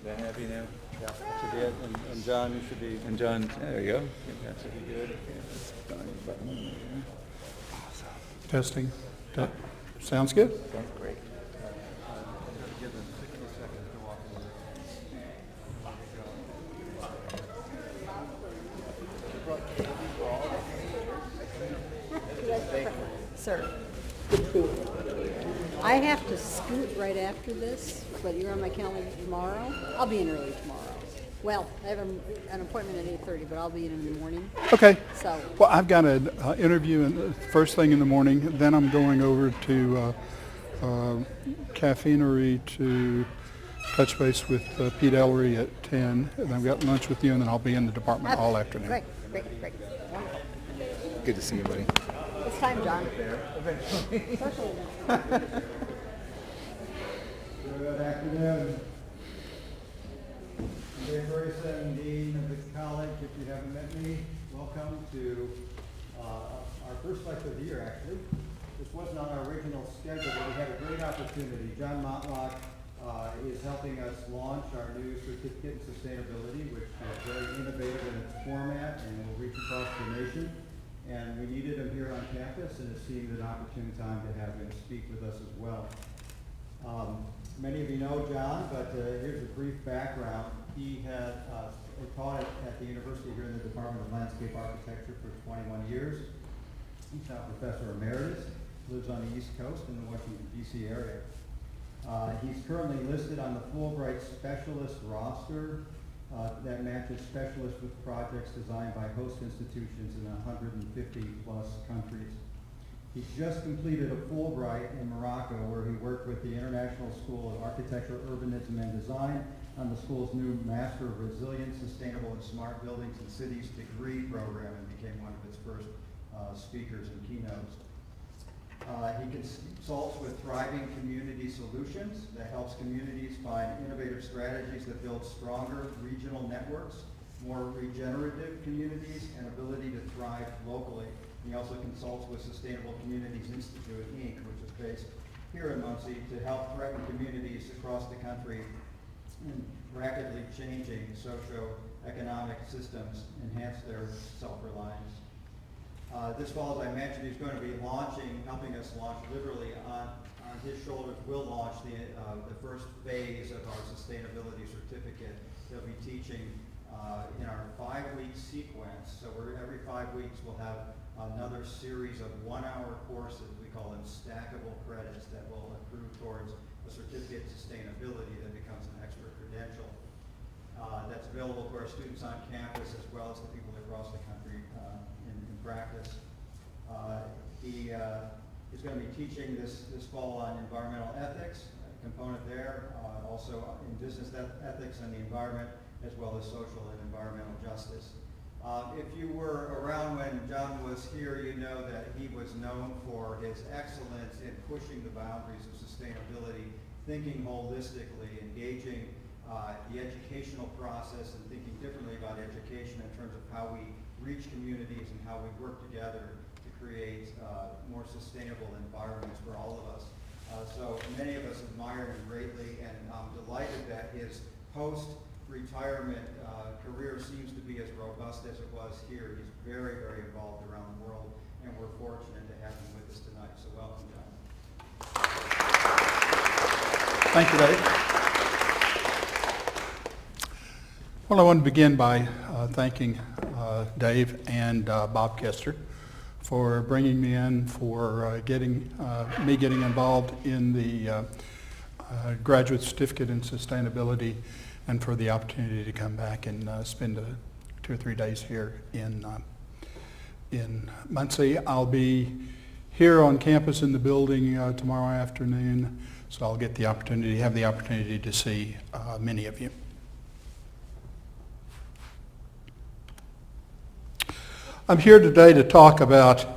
that happy now? Yeah. That should be it. And John, you should be. And John, there you go. That should be good. Yeah, that's fine. Awesome. Testing. Sounds good. Sounds great. Give them 60 seconds to walk in. Sir. I have to scoot right after this, but you're on my calendar tomorrow. I'll be in early tomorrow. Well, I have an appointment at 8:30, but I'll be in the morning. Okay. So. Well, I've got an interview first thing in the morning. Then I'm going over to Caffeinery to touch base with Pete Ellery at 10. And I've got lunch with you, and then I'll be in the department all afternoon. Great. Wonderful. Good to see you, buddy. It's time, John. Eventually. Good afternoon. I'm Dave Ferguson, Dean of the college. If you haven't met me, welcome to our first lecture of the year, actually. This wasn't on our original schedule, but we had a great opportunity. John Motloch is helping us launch our new certificate in sustainability, which is very innovative in its format and will reach across the nation. And we needed him here on campus, and it seemed an opportune time to have him speak with us as well. Many of you know John, but here's a brief background. He had taught at the university here in the Department of Landscape Architecture for 21 years. He's now Professor Emeritus, lives on the East Coast in the Washington, D.C. area. He's currently listed on the Fulbright Specialist roster that matches specialists with projects designed by host institutions in 150 plus countries. He just completed a Fulbright in Morocco where he worked with the International School of Architecture, Urbanism, and Design on the school's new Master of Resilient, Sustainable, and Smart Buildings and Cities degree program and became one of its first speakers and keynotes. He consults with Thriving Community Solutions that helps communities find innovative strategies that build stronger regional networks, more regenerative communities, and ability to thrive locally. He also consults with Sustainable Communities Institute, Inc., which is based here in Muncie, to help threatened communities across the country in rapidly changing socio-economic systems enhance their self-reliance. This fall, as I mentioned, he's going to be helping us launch literally on his shoulders. We'll launch the first phase of our sustainability certificate. He'll be teaching in our 5-week sequence. So every 5 weeks we'll have another series of 1-hour courses. We call them stackable credits that will accrue towards a certificate in sustainability that becomes an expert credential. That's available to our students on campus as well as the people across the country in practice. He is going to be teaching this fall on environmental ethics, a component there, also in business ethics and the environment, as well as social and environmental justice. If you were around when John was here, you know that he was known for his excellence in pushing the boundaries of sustainability, thinking holistically, engaging the educational process and thinking differently about education in terms of how we reach communities and how we work together to create more sustainable environments for all of us. So many of us admire him greatly, and I'm delighted that his post-retirement career seems to be as robust as it was here. He's very, very involved around the world, and we're fortunate to have him with us tonight. So welcome, John. Thank you, Dave. Well, I want to begin by thanking Dave and Bob Kester for bringing me in, for getting involved in the graduate certificate in sustainability, and for the opportunity to come back and spend 2 or 3 days here in Muncie. I'll be here on campus in the building tomorrow afternoon, so I'll have the opportunity to see many of you. I'm here today to talk about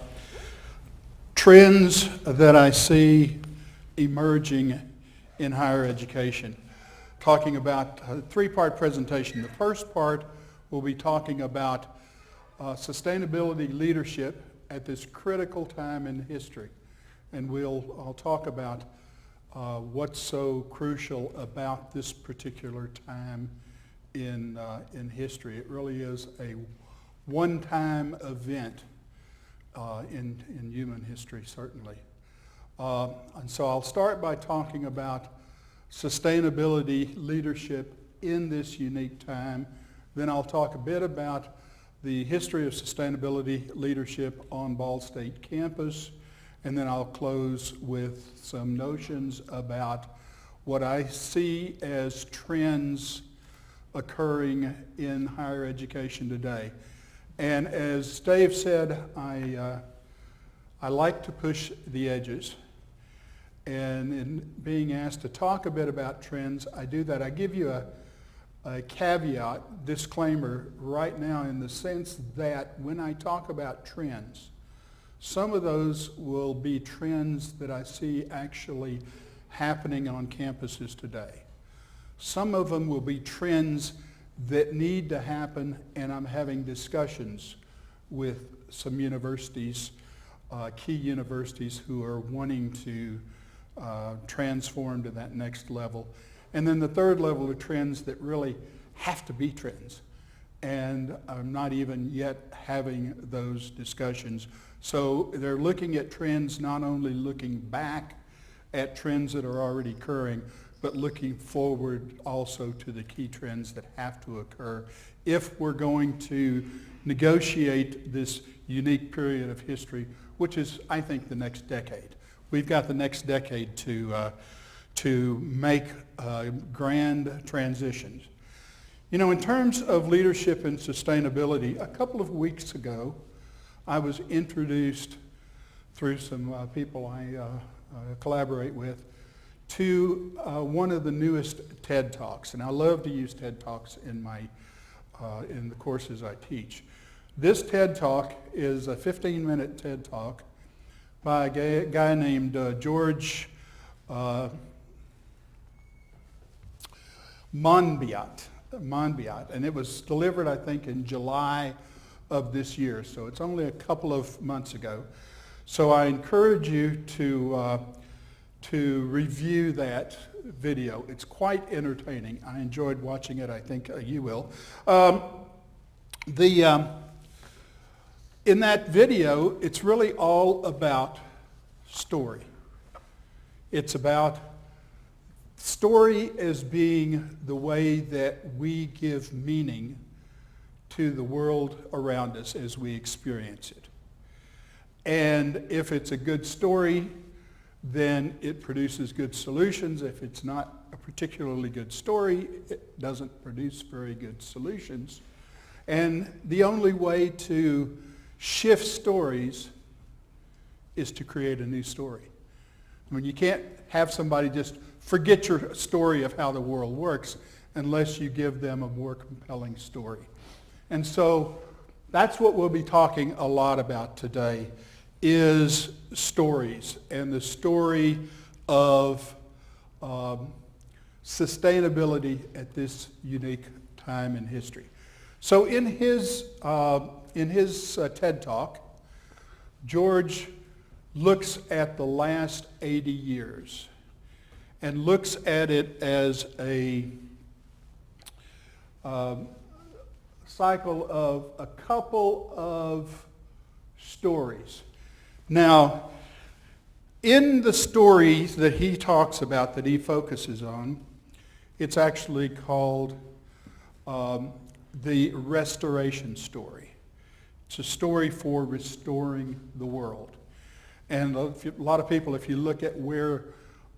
trends that I see emerging in higher education. Talking about a 3-part presentation. The first part will be talking about sustainability leadership at this critical time in history. And I'll talk about what's so crucial about this particular time in history. It really is a one-time event in human history, certainly. And so I'll start by talking about sustainability leadership in this unique time. Then I'll talk a bit about the history of sustainability leadership on Ball State campus. And then I'll close with some notions about what I see as trends occurring in higher education today. And as Dave said, I like to push the edges. And in being asked to talk a bit about trends, I do that. I give you a caveat, disclaimer right now, in the sense that when I talk about trends, some of those will be trends that I see actually happening on campuses today. Some of them will be trends that need to happen, and I'm having discussions with some universities, key universities who are wanting to transform to that next level. And then the third level of trends that really have to be trends. And I'm not even yet having those discussions. So they're looking at trends, not only looking back at trends that are already occurring, but looking forward also to the key trends that have to occur if we're going to negotiate this unique period of history, which is, I think, the next decade. We've got the next decade to make grand transitions. You know, in terms of leadership and sustainability, a couple of weeks ago, I was introduced through some people I collaborate with to one of the newest TED Talks, and I love to use TED Talks in the courses I teach. This TED Talk is a 15-minute TED Talk by a guy named George Monbiot, and it was delivered, I think, in July of this year, so it's only a couple of months ago. So I encourage you to review that video. It's quite entertaining. I enjoyed watching it. I think you will. In that video, it's really all about story. It's about story as being the way that we give meaning to the world around us as we experience it. And if it's a good story, then it produces good solutions. If it's not a particularly good story, it doesn't produce very good solutions. And the only way to shift stories is to create a new story. I mean, you can't have somebody just forget your story of how the world works unless you give them a more compelling story. And so that's what we'll be talking a lot about today, is stories, and the story of sustainability at this unique time in history. So in his TED Talk, George looks at the last 80 years and looks at it as a cycle of a couple of stories. Now, in the stories that he talks about, that he focuses on, it's actually called the restoration story. It's a story for restoring the world. And a lot of people, if you look at where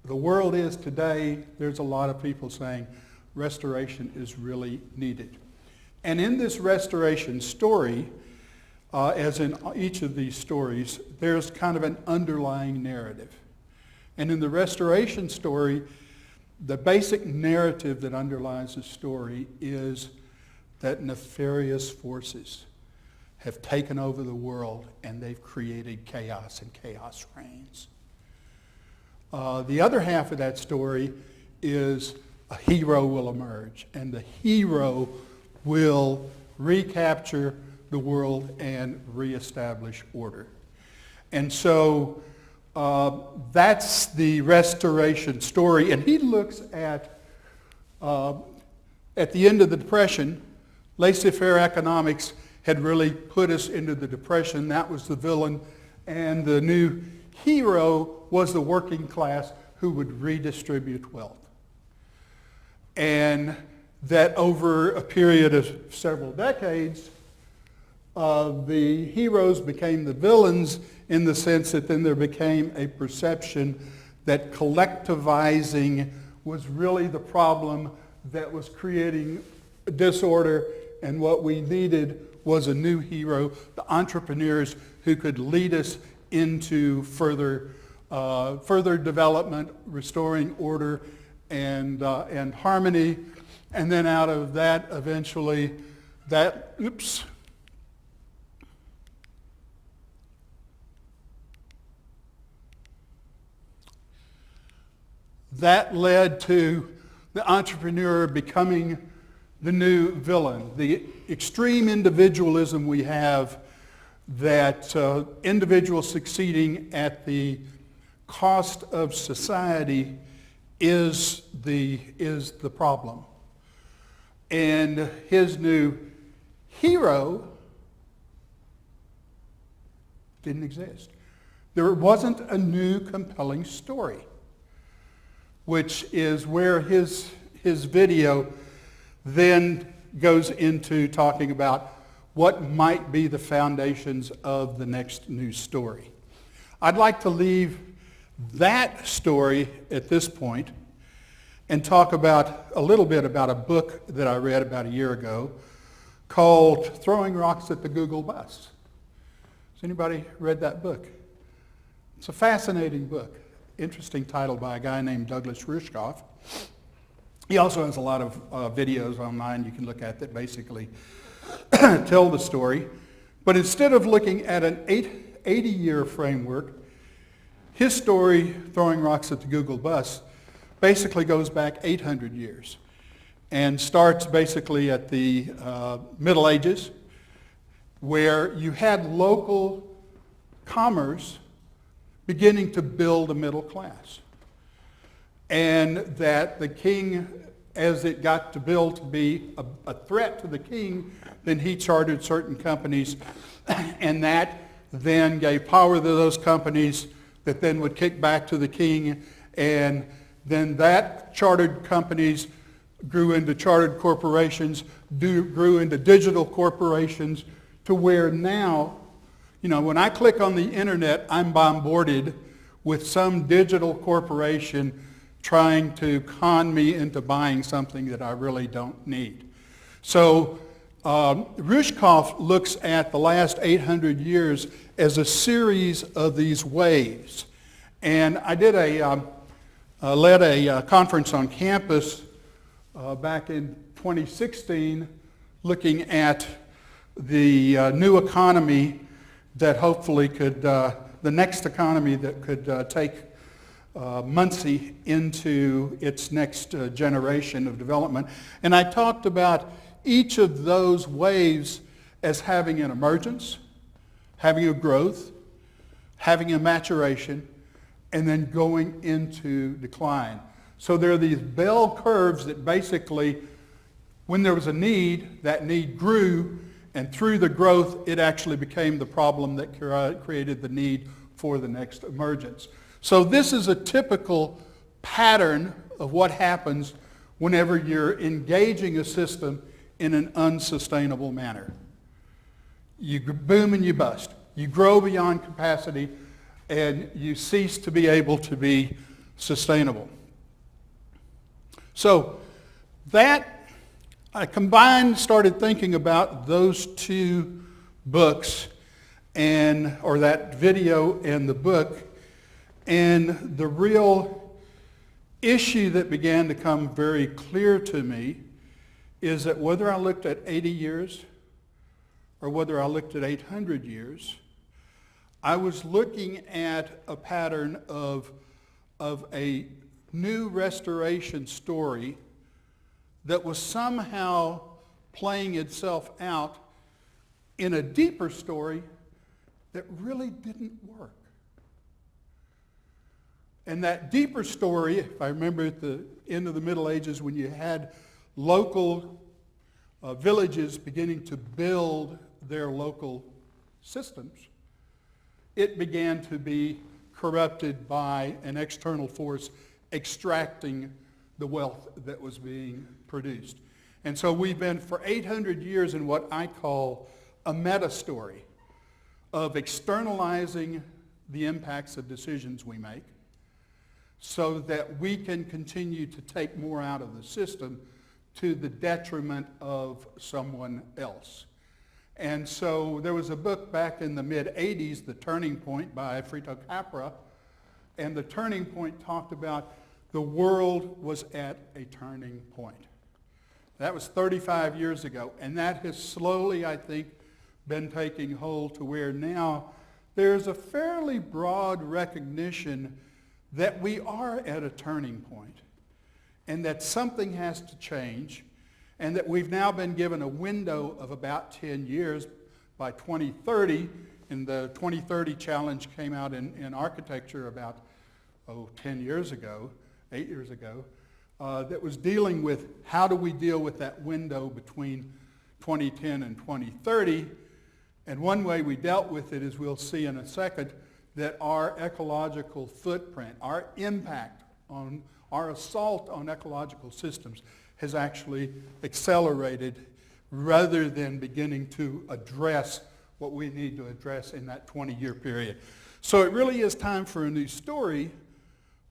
the world is today, there's a lot of people saying restoration is really needed. And in this restoration story, as in each of these stories, there's kind of an underlying narrative. And in the restoration story, the basic narrative that underlies the story is that nefarious forces have taken over the world and they've created chaos, and chaos reigns. The other half of that story is a hero will emerge, and the hero will recapture the world and reestablish order. And so That's the restoration story. And he looks at the end of the Depression, laissez-faire economics had really put us into the Depression. That was the villain. And the new hero was the working class who would redistribute wealth. And that over a period of several decades, the heroes became the villains in the sense that then there became a perception that collectivizing was really the problem that was creating disorder, and what we needed was a new hero, the entrepreneurs who could lead us into further development, restoring order and harmony, and then out of that eventually that led to the entrepreneur becoming the new villain. The extreme individualism we have, that individuals succeeding at the cost of society is the problem. And his new hero didn't exist. There wasn't a new compelling story, which is where his video then goes into talking about what might be the foundations of the next new story. I'd like to leave that story at this point and talk about a little bit about a book that I read about a year ago called Throwing Rocks at the Google Bus. Has anybody read that book? It's a fascinating book. Interesting title by a guy named Douglas Rushkoff. He also has a lot of videos online you can look at that basically tell the story. But instead of looking at an 80-year framework, his story, Throwing Rocks at the Google Bus, basically goes back 800 years and starts basically at the Middle Ages, where you had local commerce beginning to build a middle class. And that the king, as it got to build to be a threat to the king, then he chartered certain companies, and that then gave power to those companies that then would kick back to the king, and then that chartered companies grew into chartered corporations, grew into digital corporations, to where now, when I click on the internet, I'm bombarded with some digital corporation trying to con me into buying something that I really don't need. So Rushkoff looks at the last 800 years as a series of these waves. And I did led a conference on campus back in 2016 looking at the new economy that hopefully could, the next economy that could take Muncie into its next generation of development. And I talked about each of those waves as having an emergence, having a growth, having a maturation, and then going into decline. So there are these bell curves that basically, when there was a need, that need grew, and through the growth, it actually became the problem that created the need for the next emergence. So this is a typical pattern of what happens whenever you're engaging a system in an unsustainable manner. You boom and you bust. You grow beyond capacity, and you cease to be able to be sustainable. So that I started thinking about those two books, or that video and the book, and the real issue that began to come very clear to me is that whether I looked at 80 years or whether I looked at 800 years, I was looking at a pattern of a new restoration story that was somehow playing itself out in a deeper story that really didn't work. And that deeper story, if I remember at the end of the Middle Ages when you had local villages beginning to build their local systems, it began to be corrupted by an external force extracting the wealth that was being produced. And so we've been for 800 years in what I call a meta story of externalizing the impacts of decisions we make so that we can continue to take more out of the system to the detriment of someone else. And so there was a book back in the mid-'80s, The Turning Point by Frito Capra, and the turning point talked about the world was at a turning point. That was 35 years ago, and that has slowly, I think, been taking hold to where now there's a fairly broad recognition that we are at a turning point and that something has to change, and that we've now been given a window of about 10 years by 2030, and the 2030 challenge came out in architecture about 10 years ago, 8 years ago, that was dealing with how do we deal with that window between 2010 and 2030. And one way we dealt with it, as we'll see in a second, that our ecological footprint, our impact on our assault on ecological systems has actually accelerated rather than beginning to address what we need to address in that 20-year period. So it really is time for a new story,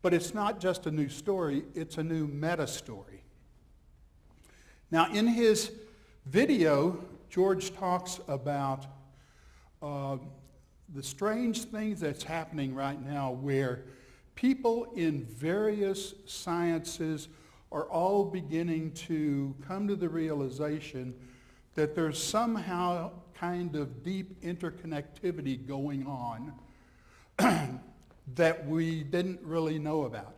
but it's not just a new story, it's a new meta story. Now in his video, George talks about the strange things that's happening right now where people in various sciences are all beginning to come to the realization that there's somehow kind of deep interconnectivity going on that we didn't really know about.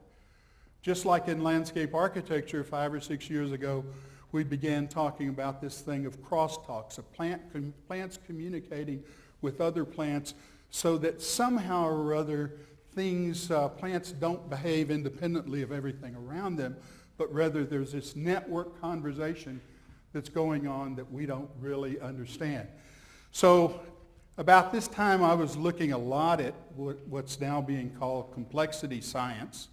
Just like in landscape architecture 5 or 6 years ago, we began talking about this thing of crosstalks, of plants communicating with other plants so that somehow or other plants don't behave independently of everything around them, but rather there's this network conversation that's going on that we don't really understand. So about this time I was looking a lot at what's now being called complexity science.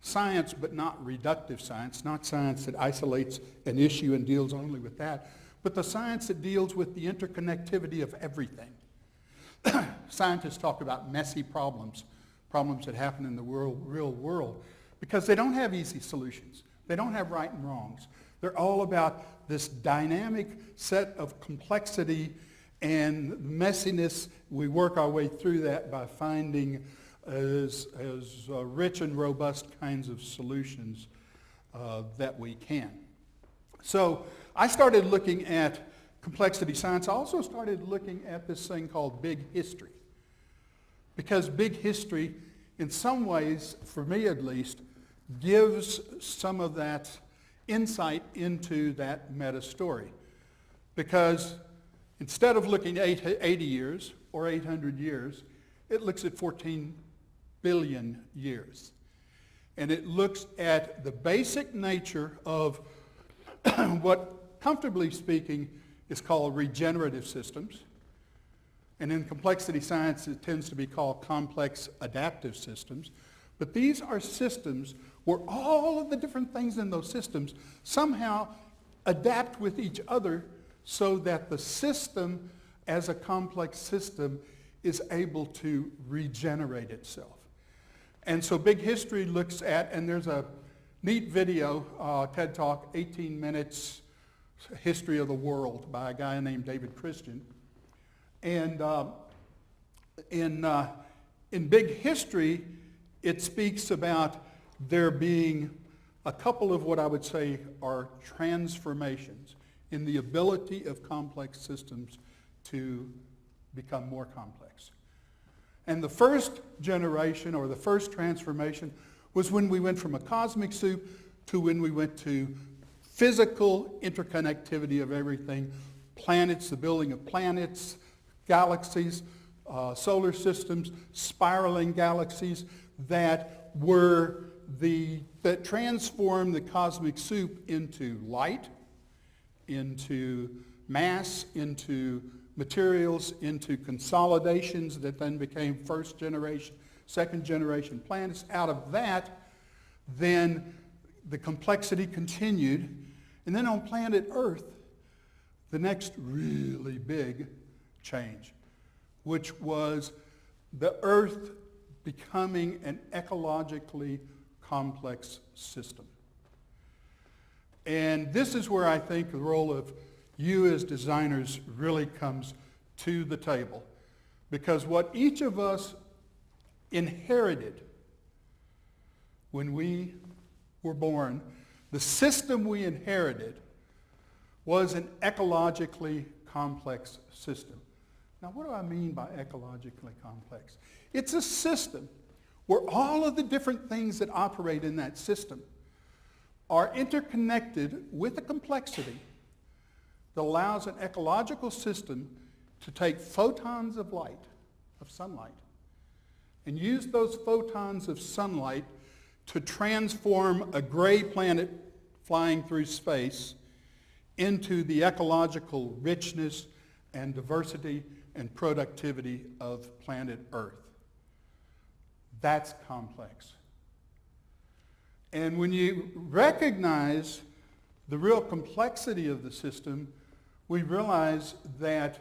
Science, but not reductive science, not science that isolates an issue and deals only with that, but the science that deals with the interconnectivity of everything. Scientists talk about messy problems that happen in the real world, because they don't have easy solutions. They don't have right and wrongs. They're all about this dynamic set of complexity and messiness. We work our way through that by finding as rich and robust kinds of solutions that we can. So I started looking at complexity science. I also started looking at this thing called big history. Because big history, in some ways, for me at least, gives some of that insight into that meta story. Because instead of looking at 80 years or 800 years, it looks at 14 billion years. And it looks at the basic nature of what, comfortably speaking, is called regenerative systems. And in complexity science, it tends to be called complex adaptive systems. But these are systems where all of the different things in those systems somehow adapt with each other so that the system, as a complex system, is able to regenerate itself. And so big history looks at, and there's a neat video, TED Talk, 18 minutes, History of the World by a guy named David Christian. And in big history, it speaks about there being a couple of what I would say are transformations in the ability of complex systems to become more complex. And the first generation, or the first transformation, was when we went from a cosmic soup to when we went to physical interconnectivity of everything, planets, the building of planets, galaxies, solar systems, spiraling galaxies that that transformed the cosmic soup into light, into mass, into materials, into consolidations that then became first generation, second generation planets. Out of that, then the complexity continued. And then on planet Earth, the next really big change, which was the Earth becoming an ecologically complex system. And this is where I think the role of you as designers really comes to the table. Because what each of us inherited when we were born, the system we inherited was an ecologically complex system. Now, what do I mean by ecologically complex? It's a system where all of the different things that operate in that system are interconnected with a complexity that allows an ecological system to take photons of light, of sunlight, and use those photons of sunlight to transform a gray planet flying through space into the ecological richness and diversity and productivity of planet Earth. That's complex. And when you recognize the real complexity of the system, we realize that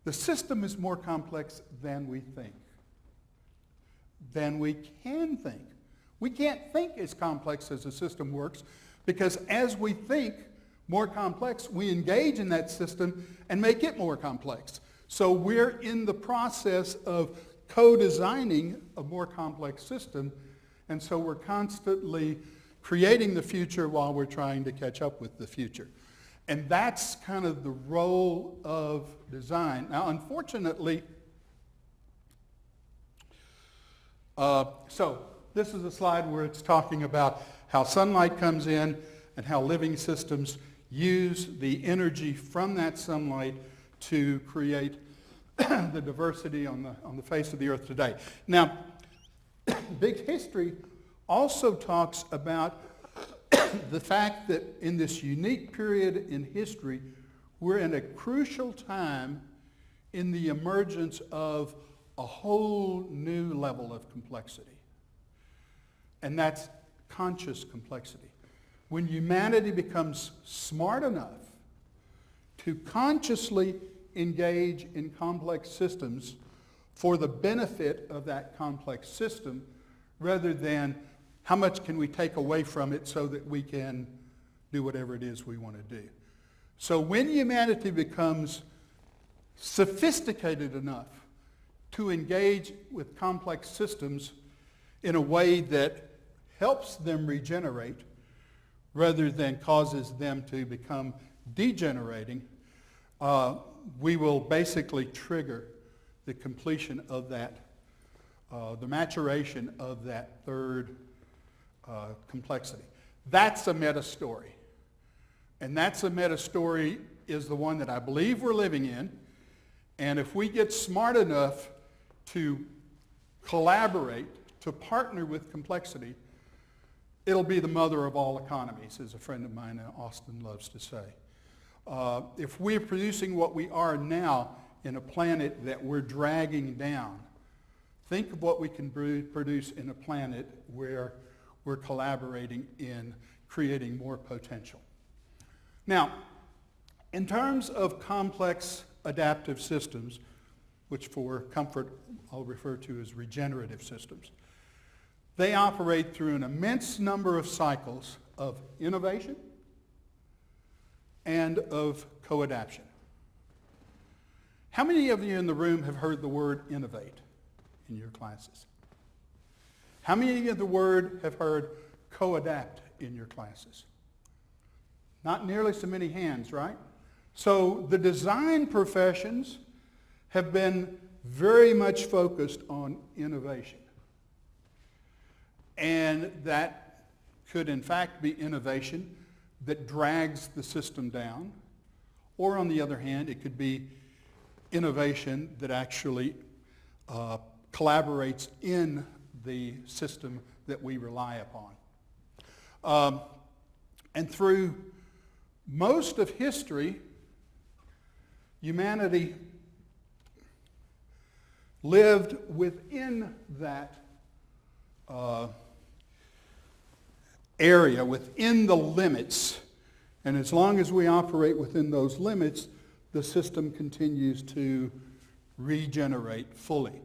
the system is more complex than we think, than we can think. We can't think as complex as the system works because as we think more complex, we engage in that system and make it more complex. So we're in the process of co-designing a more complex system, and so we're constantly creating the future while we're trying to catch up with the future. And that's kind of the role of design. Now, unfortunately, so this is a slide where it's talking about how sunlight comes in and how living systems use the energy from that sunlight to create the diversity on the face of the earth today. Now, Big History also talks about the fact that in this unique period in history, we're in a crucial time in the emergence of a whole new level of complexity. And that's conscious complexity. When humanity becomes smart enough to consciously engage in complex systems for the benefit of that complex system, rather than how much can we take away from it so that we can do whatever it is we want to do. So when humanity becomes sophisticated enough to engage with complex systems in a way that helps them regenerate rather than causes them to become degenerating, we will basically trigger the completion of that, the maturation of that third complexity. That's a meta story. And that's a meta story is the one that I believe we're living in. And if we get smart enough to collaborate, to partner with complexity, it'll be the mother of all economies, as a friend of mine in Austin loves to say. If we're producing what we are now in a planet that we're dragging down, think of what we can produce in a planet where we're collaborating in creating more potential. Now, in terms of complex adaptive systems, which for comfort I'll refer to as regenerative systems, they operate through an immense number of cycles of innovation and of co-adaption. How many of you in the room have heard the word innovate in your classes? How many of the word have heard co-adapt in your classes? Not nearly so many hands, right? So the design professions have been very much focused on innovation. And that could in fact be innovation that drags the system down. Or on the other hand, it could be innovation that actually collaborates in the system that we rely upon. And through most of history, humanity lived within that area, within the limits. And as long as we operate within those limits, the system continues to regenerate fully.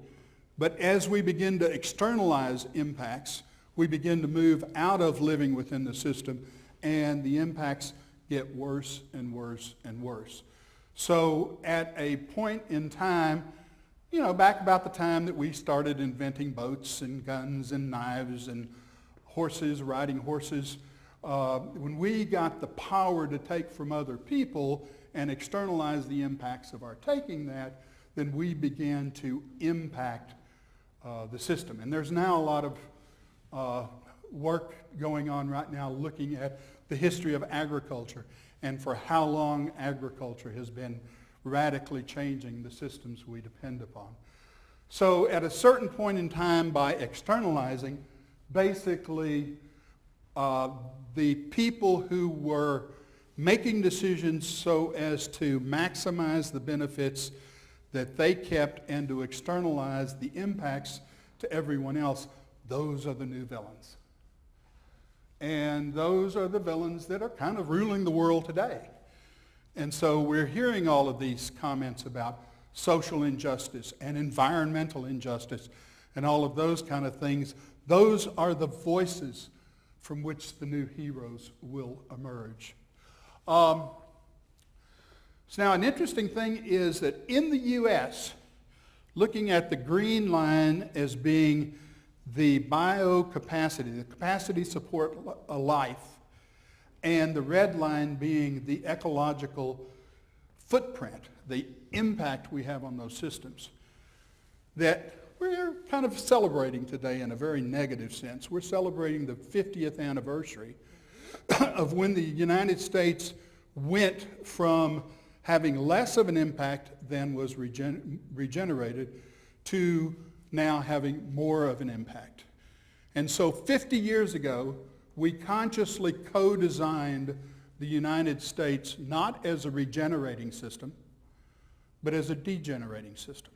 But as we begin to externalize impacts, we begin to move out of living within the system, and the impacts get worse and worse and worse. So at a point in time, back about the time that we started inventing boats and guns and knives and horses, riding horses, when we got the power to take from other people and externalize the impacts of our taking that, then we began to impact the system. And there's now a lot of work going on right now looking at the history of agriculture and for how long agriculture has been radically changing the systems we depend upon. So at a certain point in time, by externalizing, basically the people who were making decisions so as to maximize the benefits that they kept and to externalize the impacts to everyone else, those are the new villains. And those are the villains that are kind of ruling the world today. And so we're hearing all of these comments about social injustice and environmental injustice and all of those kind of things. Those are the voices from which the new heroes will emerge. So now an interesting thing is that in the U.S., looking at the green line as being the biocapacity, the capacity to support a life, and the red line being the ecological footprint, the impact we have on those systems, that we're kind of celebrating today in a very negative sense. We're celebrating the 50th anniversary of when the United States went from having less of an impact than was regenerated to now having more of an impact. And so 50 years ago, we consciously co-designed the United States not as a regenerating system, but as a degenerating system.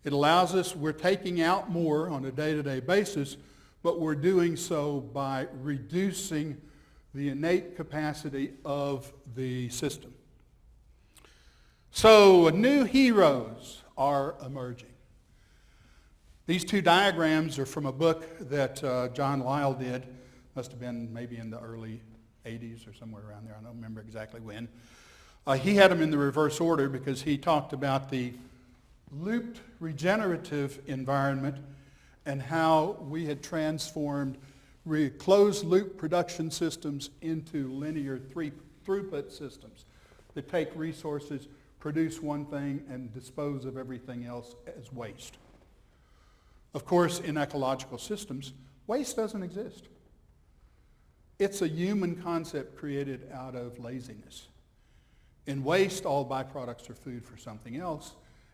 It allows us, we're taking out more on a day-to-day basis, but we're doing so by reducing the innate capacity of the system. So new heroes are emerging. These two diagrams are from a book that John Lyle did. Must have been maybe in the early 80s or somewhere around there. I don't remember exactly when. He had them in the reverse order because he talked about the looped regenerative environment and how we had transformed closed loop production systems into linear throughput systems that take resources, produce one thing, and dispose of everything else as waste. Of course, in ecological systems, waste doesn't exist. It's a human concept created out of laziness. In waste, all byproducts are food for something else,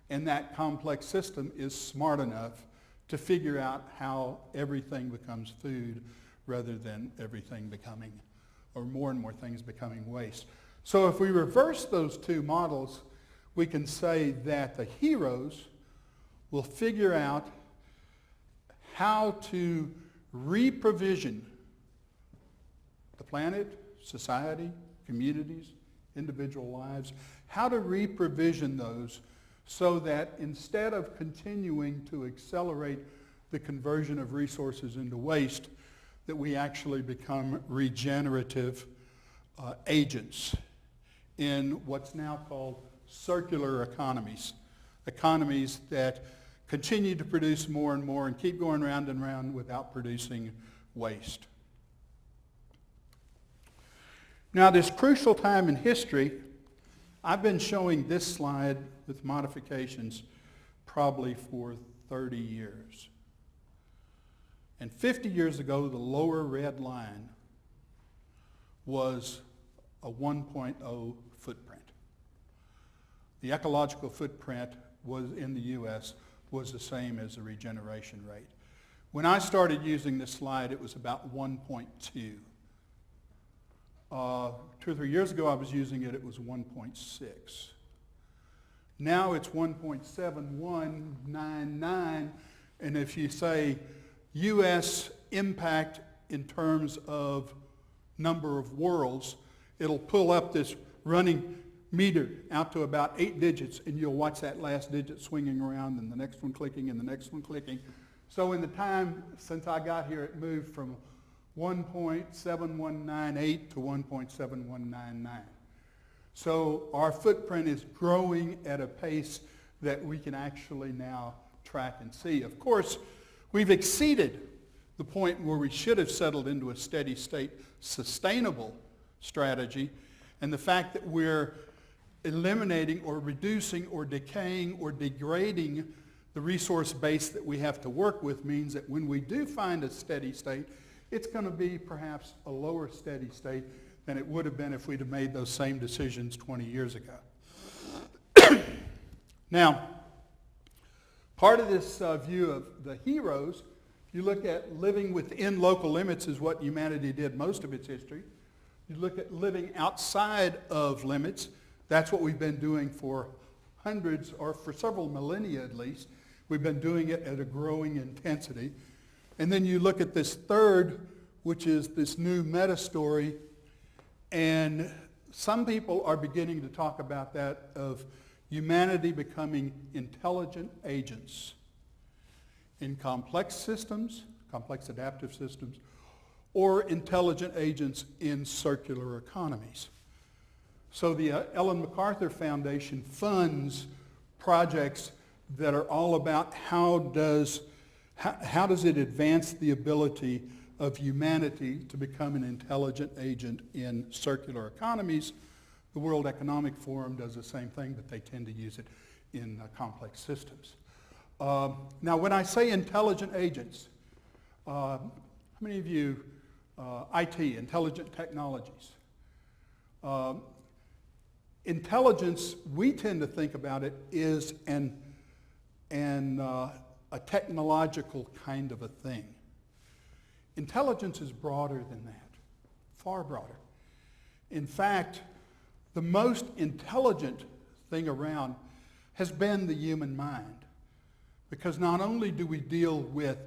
and that complex system is smart enough to figure out how everything becomes food rather than everything becoming, or more and more things becoming waste. So if we reverse those two models, we can say that the heroes will figure out how to reprovision the planet, society, communities, individual lives, how to reprovision those so that instead of continuing to accelerate the conversion of resources into waste, that we actually become regenerative agents in what's now called circular economies, economies that continue to produce more and more and keep going round and round without producing waste. Now, this crucial time in history, I've been showing this slide with modifications probably for 30 years. And 50 years ago, the lower red line was a 1.0 footprint. The ecological footprint was in the U.S. was the same as the regeneration rate. When I started using this slide, it was about 1.2. 2 or 3 years ago I was using it, it was 1.6. Now it's 1.7199, and if you say U.S. impact in terms of number of worlds, it'll pull up this running meter out to about 8 digits, and you'll watch that last digit swinging around and the next one clicking and the next one clicking. So in the time since I got here, it moved from 1.7198 to 1.7199. So our footprint is growing at a pace that we can actually now track and see. Of course, we've exceeded the point where we should have settled into a steady state, sustainable strategy, and the fact that we're eliminating or reducing or decaying or degrading the resource base that we have to work with means that when we do find a steady state, it's going to be perhaps a lower steady state than it would have been if we'd have made those same decisions 20 years ago. Now, part of this view of the heroes, if you look at living within local limits is what humanity did most of its history. You look at living outside of limits, that's what we've been doing for hundreds or for several millennia at least. We've been doing it at a growing intensity. And then you look at this third, which is this new meta-story, and some people are beginning to talk about that of humanity becoming intelligent agents in complex systems, complex adaptive systems, or intelligent agents in circular economies. So the Ellen MacArthur Foundation funds projects that are all about how does it advance the ability of humanity to become an intelligent agent in circular economies. The World Economic Forum does the same thing, but they tend to use it in complex systems. Now, when I say intelligent agents, how many of you, IT, intelligent technologies? Intelligence, we tend to think about it, is a technological kind of a thing. Intelligence is broader than that, far broader. In fact, the most intelligent thing around has been the human mind, because not only do we deal with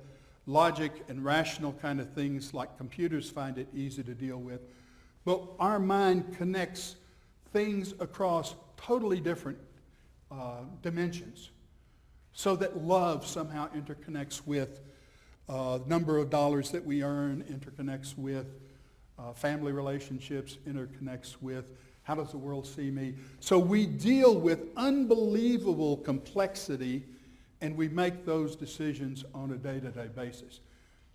logic and rational kind of things like computers find it easy to deal with, but our mind connects things across totally different dimensions, so that love somehow interconnects with number of dollars that we earn, interconnects with family relationships, interconnects with how does the world see me. So we deal with unbelievable complexity, and we make those decisions on a day-to-day basis.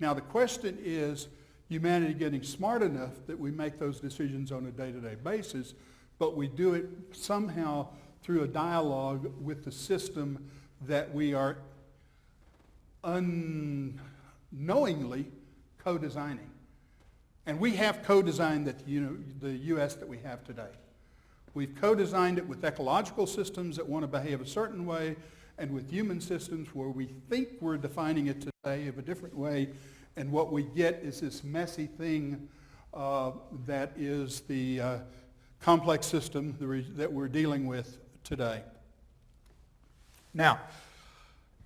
Now the question is, humanity getting smart enough that we make those decisions on a day-to-day basis, but we do it somehow through a dialogue with the system that we are unknowingly co-designing. And we have co-designed the U.S. that we have today. We've co-designed it with ecological systems that want to behave a certain way, and with human systems where we think we're defining it today of a different way, and what we get is this messy thing that is the complex system that we're dealing with today. Now,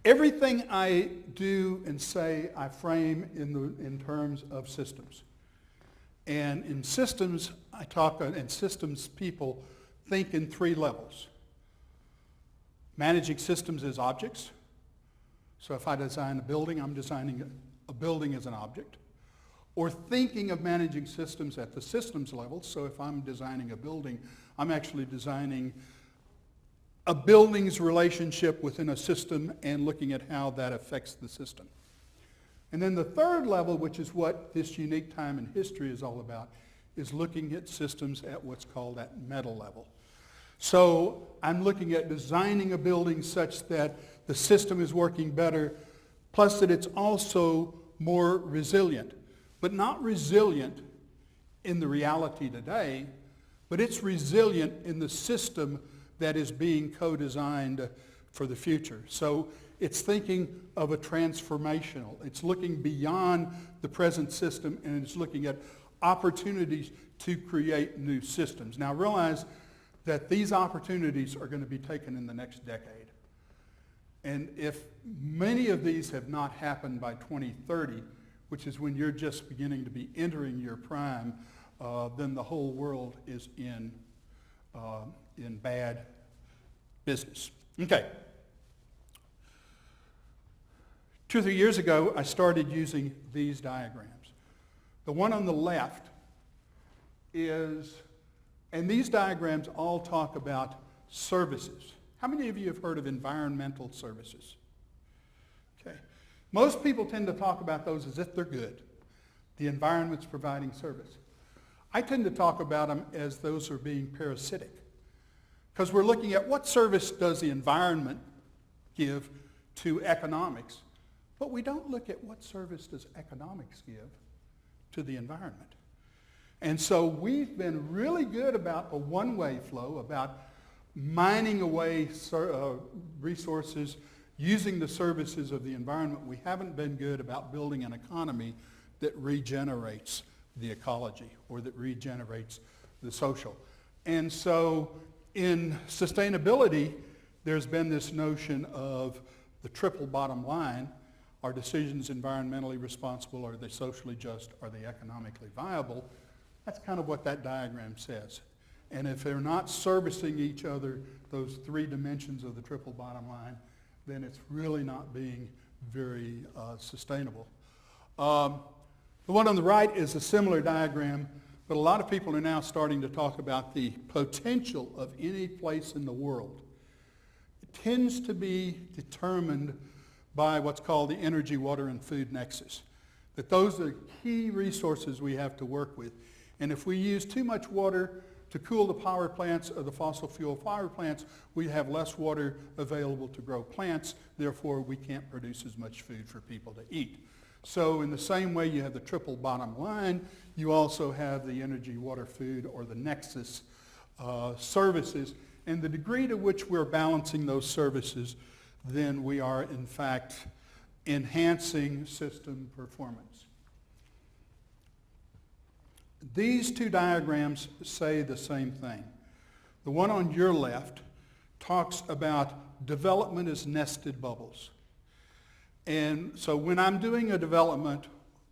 everything I do and say, I frame in terms of systems. And in systems, and systems people think in 3 levels. Managing systems as objects. So if I design a building, I'm designing a building as an object. Or thinking of managing systems at the systems level. So if I'm designing a building, I'm actually designing a building's relationship within a system and looking at how that affects the system. And then the third level, which is what this unique time in history is all about, is looking at systems at what's called that meta level. So I'm looking at designing a building such that the system is working better, plus that it's also more resilient. But not resilient in the reality today, but it's resilient in the system that is being co-designed for the future. So It's thinking of a transformational. It's looking beyond the present system, and it's looking at opportunities to create new systems. Now realize that these opportunities are going to be taken in the next decade. And if many of these have not happened by 2030, which is when you're just beginning to be entering your prime, then the whole world is in bad business. Okay. 2 or 3 years ago, I started using these diagrams. The one on the left is, and these diagrams all talk about services. How many of you have heard of environmental services? Okay. Most people tend to talk about those as if they're good. The environment's providing service. I tend to talk about them as those are being parasitic, because we're looking at what service does the environment give to economics, but we don't look at what service does economics give to the environment. And so we've been really good about a one-way flow, about mining away resources, using the services of the environment. We haven't been good about building an economy that regenerates the ecology or that regenerates the social. And so in sustainability, there's been this notion of the triple bottom line. Are decisions environmentally responsible? Are they socially just? Are they economically viable? That's kind of what that diagram says. And if they're not servicing each other, those three dimensions of the triple bottom line, then it's really not being very sustainable. The one on the right is a similar diagram, but a lot of people are now starting to talk about the potential of any place in the world. It tends to be determined by what's called the energy, water, and food nexus. That those are key resources we have to work with. And if we use too much water to cool the power plants of the fossil fuel power plants, we have less water available to grow plants. Therefore, we can't produce as much food for people to eat. So in the same way you have the triple bottom line, you also have the energy, water, food, or the nexus services. And the degree to which we're balancing those services, then we are in fact enhancing system performance. These two diagrams say the same thing. The one on your left talks about development as nested bubbles. And so when I'm doing a development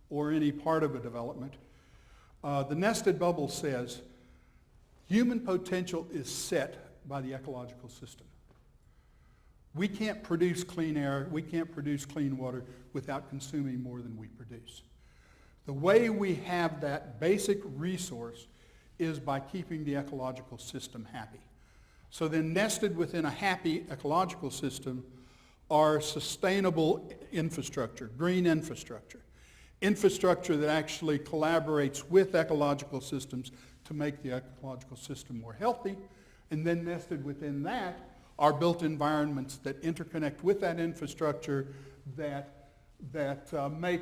or any part of a development, the nested bubble says human potential is set by the ecological system. We can't produce clean air, we can't produce clean water without consuming more than we produce. The way we have that basic resource is by keeping the ecological system happy. So then nested within a happy ecological system are sustainable infrastructure, green infrastructure, infrastructure that actually collaborates with ecological systems to make the ecological system more healthy. And then nested within that are built environments that interconnect with that infrastructure that make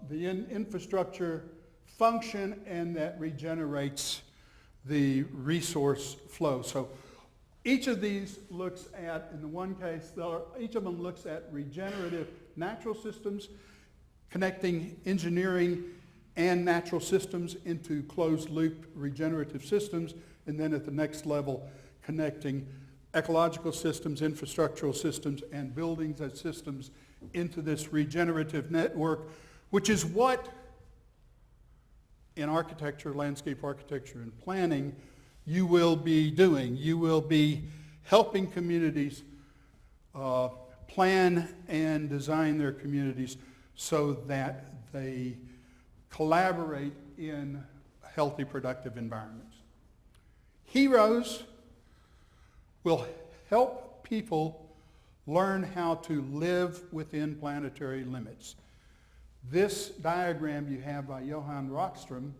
the infrastructure function and that regenerates the resource flow. So each of these looks at, in the one case, each of them looks at regenerative natural systems, connecting engineering and natural systems into closed-loop regenerative systems, and then at the next level, connecting ecological systems, infrastructural systems, and buildings as systems into this regenerative network, which is what in architecture, landscape architecture, and planning you will be doing. You will be helping communities plan and design their communities so that they collaborate in healthy, productive environments. Heroes will help people learn how to live within planetary limits. This diagram you have by Johan Rockström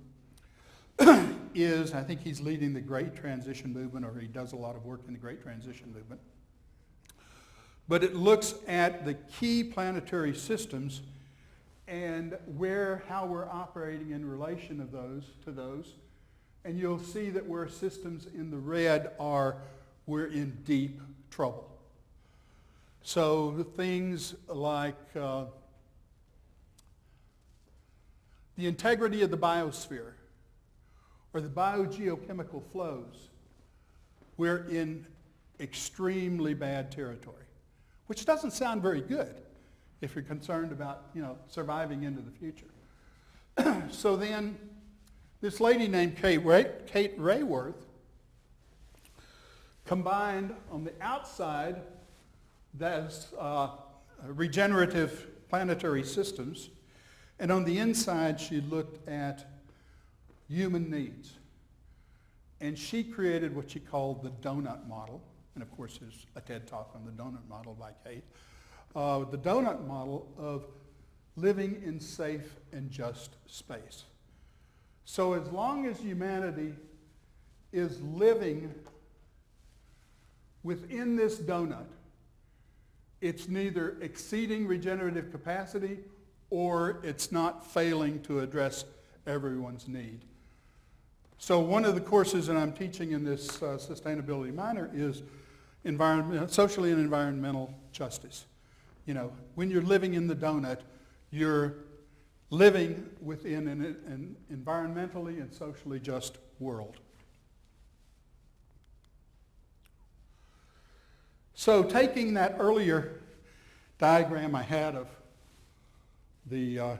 is, I think he's leading the Great Transition Movement, or he does a lot of work in the Great Transition Movement. But it looks at the key planetary systems and how we're operating in relation to those. And you'll see that where systems in the red we're in deep trouble. So things like the integrity of the biosphere or the biogeochemical flows, we're in extremely bad territory, which doesn't sound very good if you're concerned about, surviving into the future. So then this lady named Kate Rayworth combined on the outside that's regenerative planetary systems, and on the inside she looked at human needs. And she created what she called the donut model, and of course there's a TED Talk on the donut model by Kate. The donut model of living in safe and just space. So as long as humanity is living within this donut, it's neither exceeding regenerative capacity or it's not failing to address everyone's need. So one of the courses that I'm teaching in this sustainability minor is socially and environmental justice. When you're living in the donut, you're living within an environmentally and socially just world. So taking that earlier diagram I had of the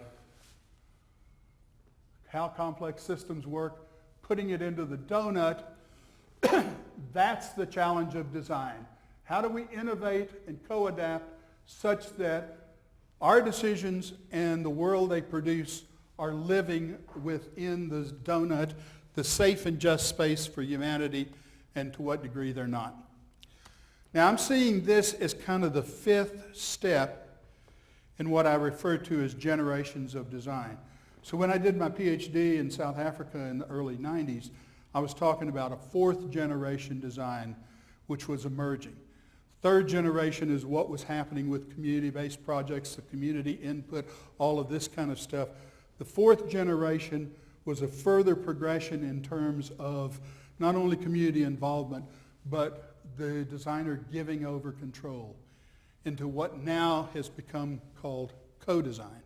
how complex systems work, putting it into the donut, that's the challenge of design. How do we innovate and co-adapt such that our decisions and the world they produce are living within the donut, the safe and just space for humanity, and to what degree they're not. Now I'm seeing this as kind of the fifth step in what I refer to as generations of design. So when I did my PhD in South Africa in the early 90s, I was talking about a fourth generation design which was emerging. Third generation is what was happening with community-based projects, the community input, all of this kind of stuff. The fourth generation was a further progression in terms of not only community involvement, but the designer giving over control into what now has become called co-design,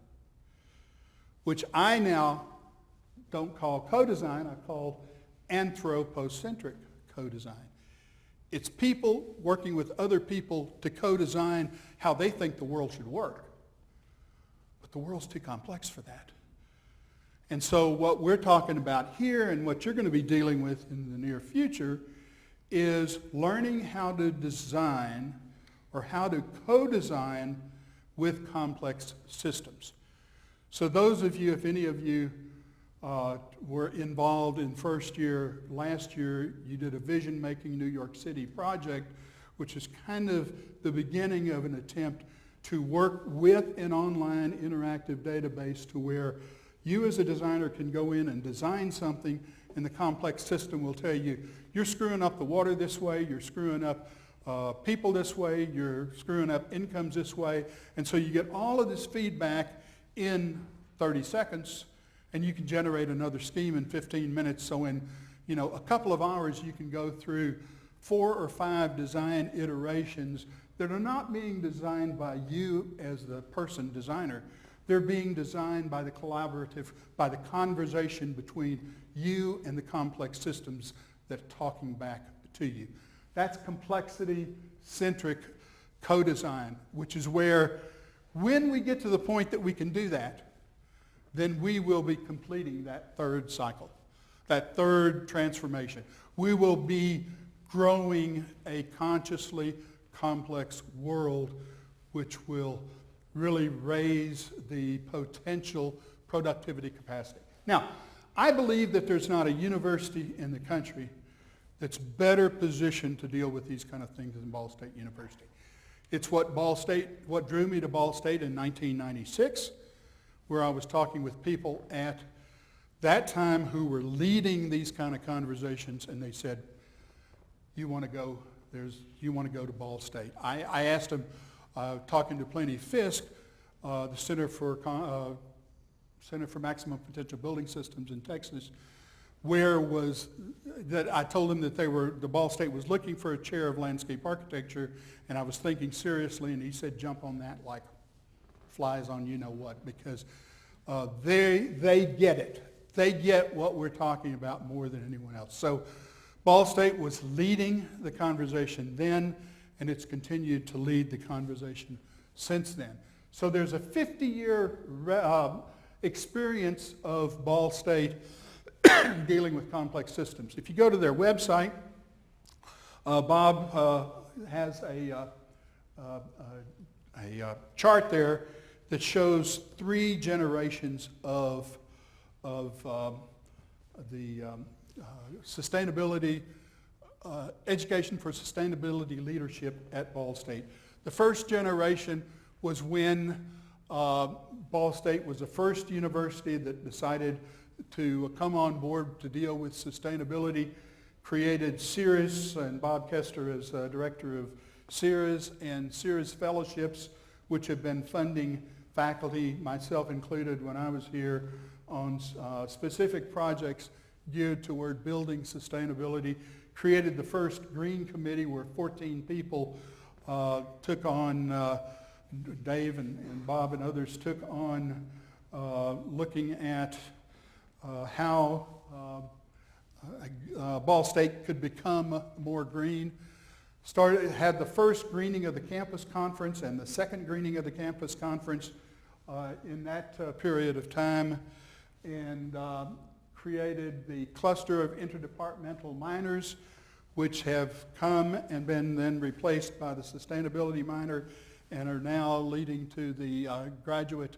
which I now don't call co-design, I call anthropocentric co-design. It's people working with other people to co-design how they think the world should work. But the world's too complex for that. And so what we're talking about here and what you're going to be dealing with in the near future is learning how to design or how to co-design with complex systems. So those of you, if any of you were involved in first year, last year, you did a Vision Making New York City project, which is kind of the beginning of an attempt to work with an online interactive database to where you as a designer can go in and design something and the complex system will tell you, you're screwing up the water this way, you're screwing up people this way, you're screwing up incomes this way. And so you get all of this feedback in 30 seconds and you can generate another scheme in 15 minutes. So in a couple of hours you can go through 4 or 5 design iterations that are not being designed by you as the person designer. They're being designed by the by the conversation between you and the complex systems that are talking back to you. That's complexity-centric co-design, which is where when we get to the point that we can do that, then we will be completing that third cycle, that third transformation. We will be growing a consciously complex world which will really raise the potential productivity capacity. Now, I believe that there's not a university in the country that's better positioned to deal with these kind of things than Ball State University. It's what drew me to Ball State in 1996, where I was talking with people at that time who were leading these kind of conversations, and they said, you want to go to Ball State. I asked them, talking to Plenty Fisk, the Center for Maximum Potential Building Systems in Texas, where was, that I told him that the Ball State was looking for a chair of landscape architecture, and I was thinking seriously, and he said, jump on that like flies on you know what, because they get it. They get what we're talking about more than anyone else. So Ball State was leading the conversation then, and it's continued to lead the conversation since then. So there's a 50-year experience of Ball State dealing with complex systems. If you go to their website, Bob has a chart there that shows 3 generations of the sustainability, education for sustainability leadership at Ball State. The first generation was when Ball State was the first university that decided to come on board to deal with sustainability, created CIRIS, and Bob Kester is director of CIRIS, and CIRIS fellowships, which have been funding faculty, myself included when I was here, on specific projects geared toward building sustainability. Created the first Green Committee where 14 people took on, Dave and Bob and others took on looking at how Ball State could become more green. Had the first greening of the campus conference and the second greening of the campus conference in that period of time, and created the cluster of interdepartmental minors, which have come and been then replaced by the sustainability minor and are now leading to the graduate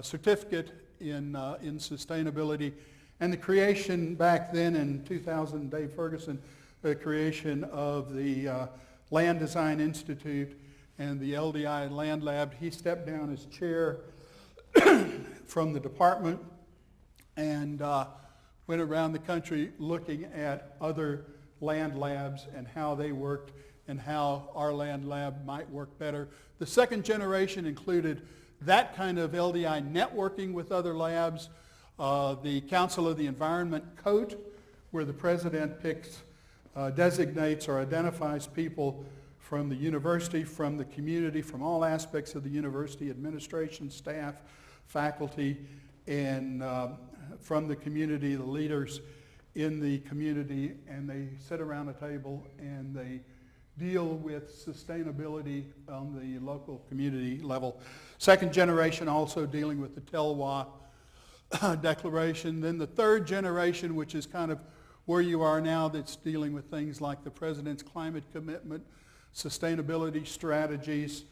certificate in sustainability. And the creation back then in 2000, Dave Ferguson, the creation of the Land Design Institute and the LDI Land Lab. He stepped down as chair from the department and went around the country looking at other land labs and how they worked and how our land lab might work better. The second generation included that kind of LDI networking with other labs, the Council of the Environment COAT, where the president picks, designates or identifies people from the university, from the community, from all aspects of the university, administration, staff, faculty, and from the community, the leaders in the community, and they sit around a table and they deal with sustainability on the local community level. Second generation also dealing with the Telwa Declaration. Then the third generation, which is kind of where you are now, that's dealing with things like the President's climate commitment, sustainability strategies,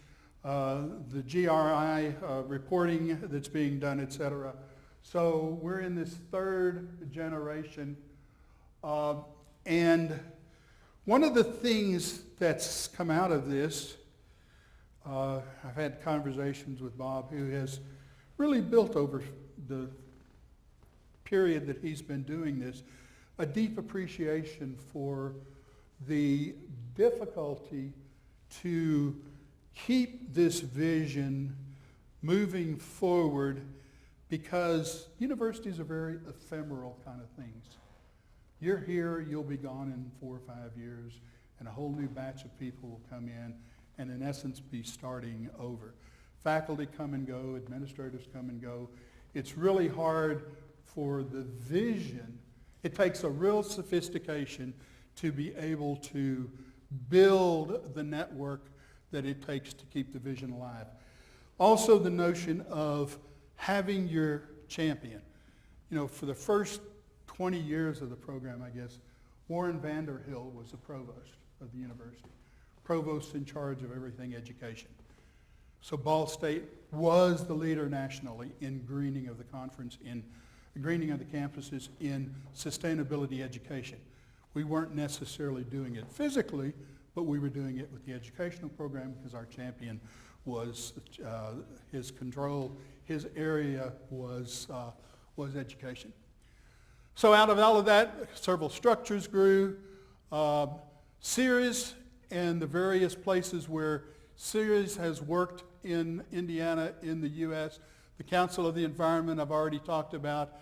the GRI reporting that's being done, et cetera. So we're in this third generation. And one of the things that's come out of this, I've had conversations with Bob, who has really built over the period that he's been doing this, a deep appreciation for the difficulty to keep this vision moving forward, because universities are very ephemeral kind of things. You're here, you'll be gone in 4 or 5 years, and a whole new batch of people will come in and in essence be starting over. Faculty come and go, administrators come and go. It's really hard for the vision. It takes a real sophistication to be able to build the network that it takes to keep the vision alive. Also the notion of having your champion. You know, for the first 20 years of the program, I guess, Warren Vanderhill was the provost of the university. Provost in charge of everything education. So Ball State was the leader nationally in greening of the conference, in greening of the campuses, in sustainability education. We weren't necessarily doing it physically, but we were doing it with the educational program because our champion was his control, his area was education. So out of all of that, several structures grew. CIRIS and the various places where CIRIS has worked in Indiana, in the U.S. The Council of the Environment I've already talked about.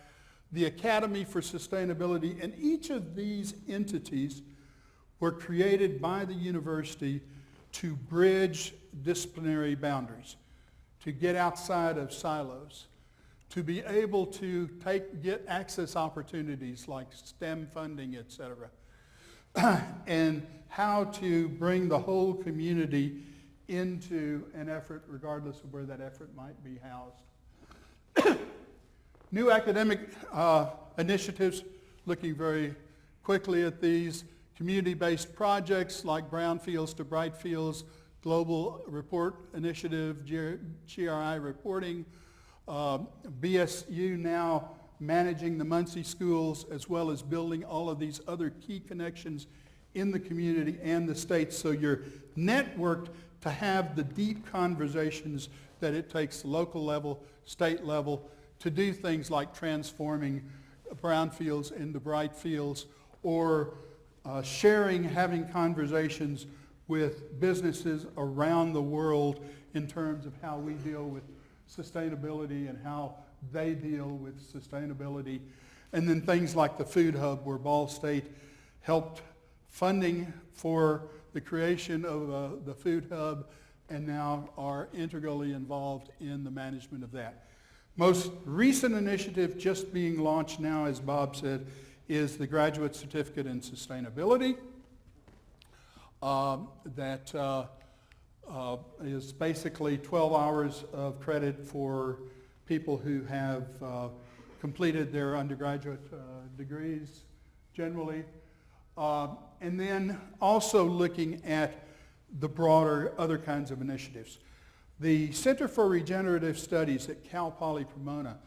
the Academy for Sustainability, and each of these entities were created by the university to bridge disciplinary boundaries, to get outside of silos, to be able to get access opportunities like STEM funding, et cetera, and how to bring the whole community into an effort regardless of where that effort might be housed. New academic initiatives, looking very quickly at these, community-based projects like Brownfields to Brightfields, Global Report Initiative, GRI reporting, BSU now managing the Muncie schools, as well as building all of these other key connections in the community and the state, so you're networked to have the deep conversations that it takes local level, state level, to do things like transforming brownfields into bright fields, or having conversations with businesses around the world in terms of how we deal with sustainability and how they deal with sustainability. And then things like the Food Hub, where Ball State helped funding for the creation of the Food Hub, and now are integrally involved in the management of that. Most recent initiative just being launched now, as Bob said, is the Graduate Certificate in Sustainability. That is basically 12 hours of credit for people who have completed their undergraduate degrees generally. And then also looking at the broader other kinds of initiatives. The Center for Regenerative Studies at Cal Poly Pomona,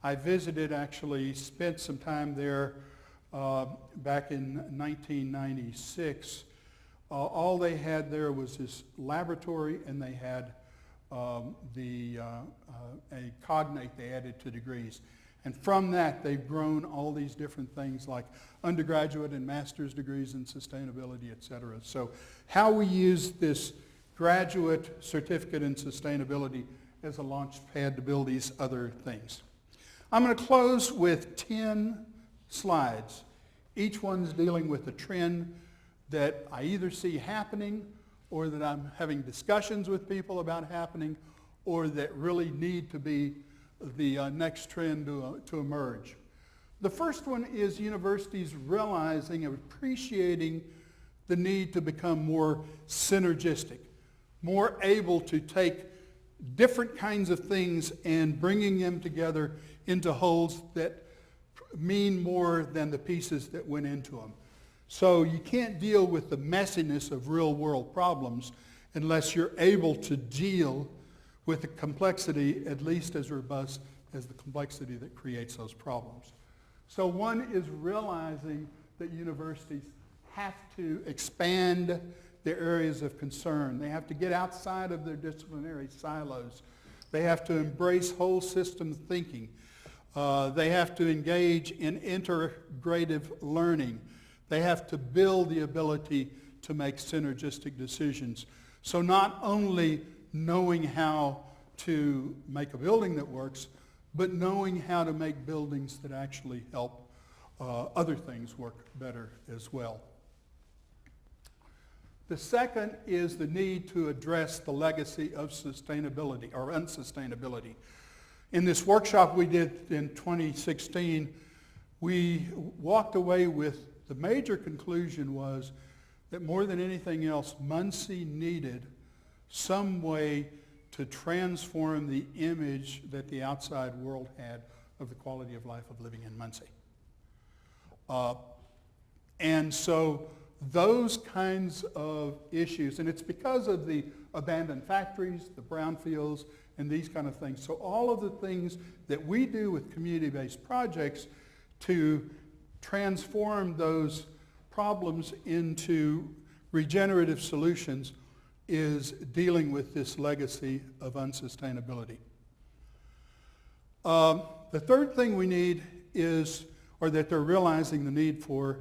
I visited, actually spent some time there back in 1996. All they had there was this laboratory, and they had a cognate they added to degrees. And from that, they've grown all these different things like undergraduate and master's degrees in sustainability, et cetera. So how we use this graduate certificate in sustainability as a launch pad to build these other things. I'm going to close with 10 slides. Each one's dealing with a trend that I either see happening, or that I'm having discussions with people about happening, or that really need to be the next trend to emerge. The first one is universities realizing and appreciating the need to become more synergistic, more able to take different kinds of things and bringing them together into wholes that mean more than the pieces that went into them. So you can't deal with the messiness of real world problems unless you're able to deal with the complexity at least as robust as the complexity that creates those problems. So one is realizing that universities have to expand their areas of concern. They have to get outside of their disciplinary silos. They have to embrace whole system thinking. They have to engage in integrative learning. They have to build the ability to make synergistic decisions. So not only knowing how to make a building that works, but knowing how to make buildings that actually help other things work better as well. The second is the need to address the legacy of sustainability or unsustainability. In this workshop we did in 2016, we walked away with the major conclusion was that more than anything else, Muncie needed some way to transform the image that the outside world had of the quality of life of living in Muncie. And so those kinds of issues, and it's because of the abandoned factories, the brownfields, and these kind of things. So all of the things that we do with community-based projects to transform those problems into regenerative solutions is dealing with this legacy of unsustainability. The third thing we need is, or that they're realizing the need for,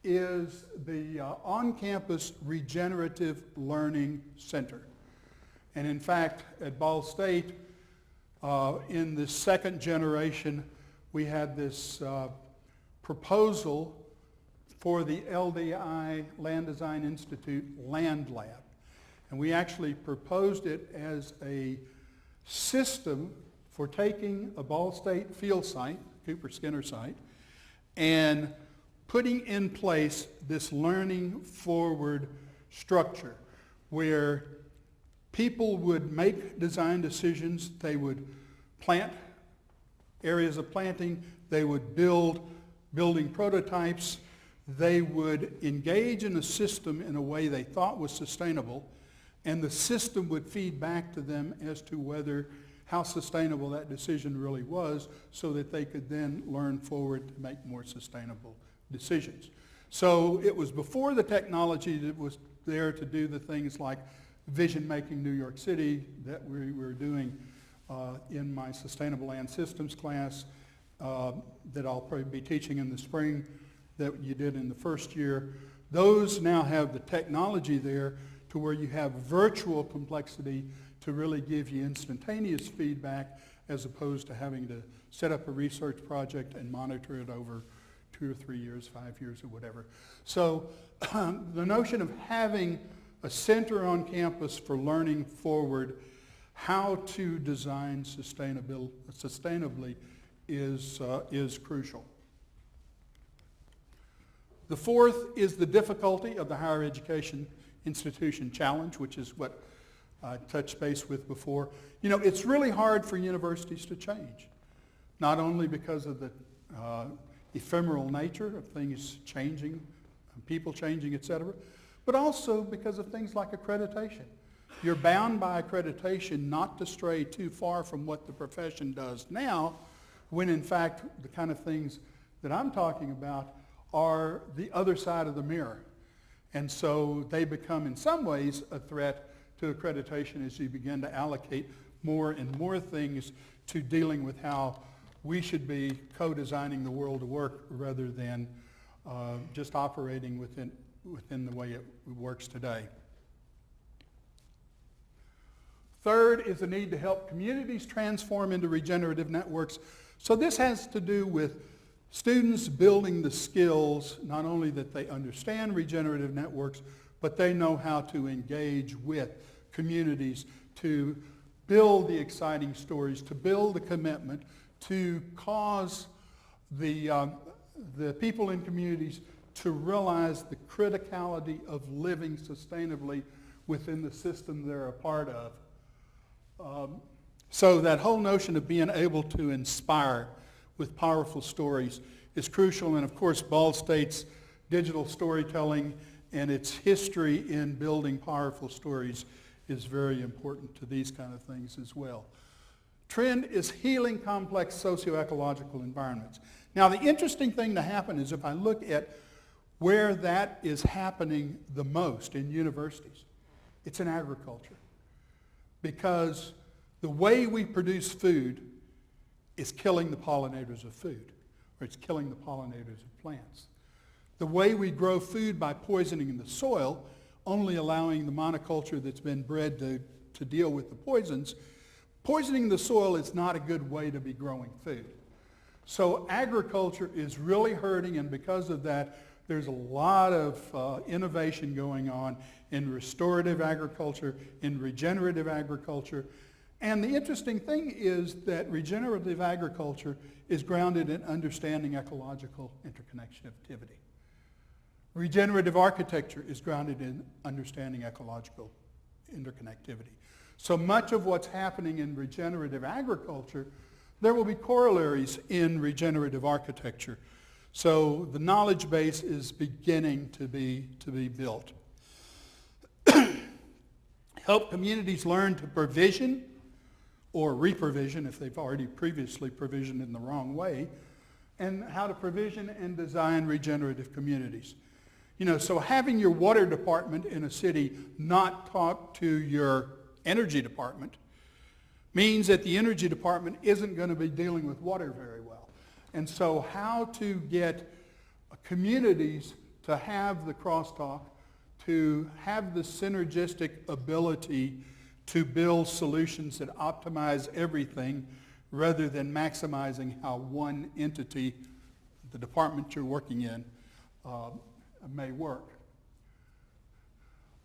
is the on-campus regenerative learning center. And in fact, at Ball State, in the second generation, we had this proposal for the LDI, Land Design Institute Land Lab. And we actually proposed it as a system for taking a Ball State field site, Cooper Skinner site, and putting in place this learning forward structure where people would make design decisions, they would plant areas of planting, they would build building prototypes, they would engage in a system in a way they thought was sustainable, and the system would feed back to them as to how sustainable that decision really was, so that they could then learn forward to make more sustainable decisions. So it was before the technology that was there to do the things like vision making New York City that we were doing in my Sustainable Land Systems class that I'll probably be teaching in the spring that you did in the first year. Those now have the technology there to where you have virtual complexity to really give you instantaneous feedback, as opposed to having to set up a research project and monitor it over 2 or 3 years, 5 years, or whatever. So the notion of having a center on campus for learning forward how to design sustainably is crucial. The fourth is the difficulty of the higher education institution challenge, which is what I touched base with before. You know, it's really hard for universities to change, not only because of the ephemeral nature of things changing, people changing, et cetera, but also because of things like accreditation. You're bound by accreditation not to stray too far from what the profession does now, when in fact the kind of things that I'm talking about are the other side of the mirror. And so they become in some ways a threat to accreditation as you begin to allocate more and more things to dealing with how we should be co-designing the world of work rather than just operating within the way it works today. Third is the need to help communities transform into regenerative networks. So this has to do with students building the skills, not only that they understand regenerative networks, but they know how to engage with communities to build the exciting stories, to build the commitment, to cause the people in communities to realize the criticality of living sustainably within the system they're a part of. So that whole notion of being able to inspire with powerful stories is crucial. And of course, Ball State's digital storytelling and its history in building powerful stories is very important to these kind of things as well. Trend is healing complex socio-ecological environments. Now, the interesting thing to happen is if I look at where that is happening the most in universities, it's in agriculture. Because the way we produce food is killing the pollinators of food, or it's killing the pollinators of plants. The way we grow food by poisoning the soil, only allowing the monoculture that's been bred to deal with the poisons, poisoning the soil is not a good way to be growing food. So agriculture is really hurting, and because of that, there's a lot of innovation going on in restorative agriculture, in regenerative agriculture. And the interesting thing is that regenerative agriculture is grounded in understanding ecological interconnectivity. Regenerative architecture is grounded in understanding ecological interconnectivity. So much of what's happening in regenerative agriculture, there will be corollaries in regenerative architecture. So the knowledge base is beginning to be built. Help communities learn to provision or reprovision if they've already previously provisioned in the wrong way, and how to provision and design regenerative communities. You know, so having your water department in a city not talk to your energy department means that the energy department isn't going to be dealing with water very well. And so how to get communities to have the crosstalk, to have the synergistic ability to build solutions that optimize everything rather than maximizing how one entity, the department you're working in, may work.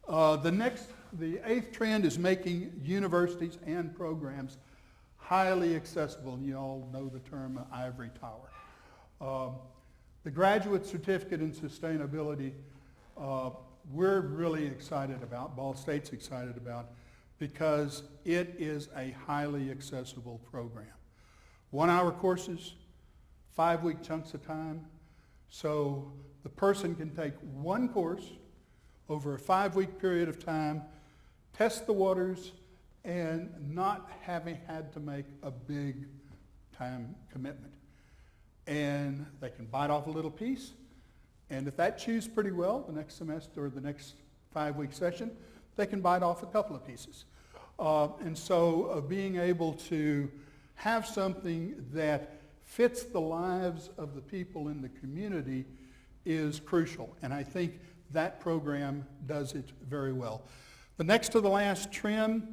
The eighth trend is making universities and programs highly accessible. And you all know the term ivory tower. The graduate certificate in sustainability, we're really excited about, Ball State's excited about, because it is a highly accessible program. 1-hour courses, 5-week chunks of time. So the person can take one course over a 5-week period of time, test the waters, and not having had to make a big time commitment. And they can bite off a little piece, and if that chews pretty well, the next semester or the next 5-week session, they can bite off a couple of pieces. And so being able to have something that fits the lives of the people in the community is crucial, and I think that program does it very well. The next to the last trend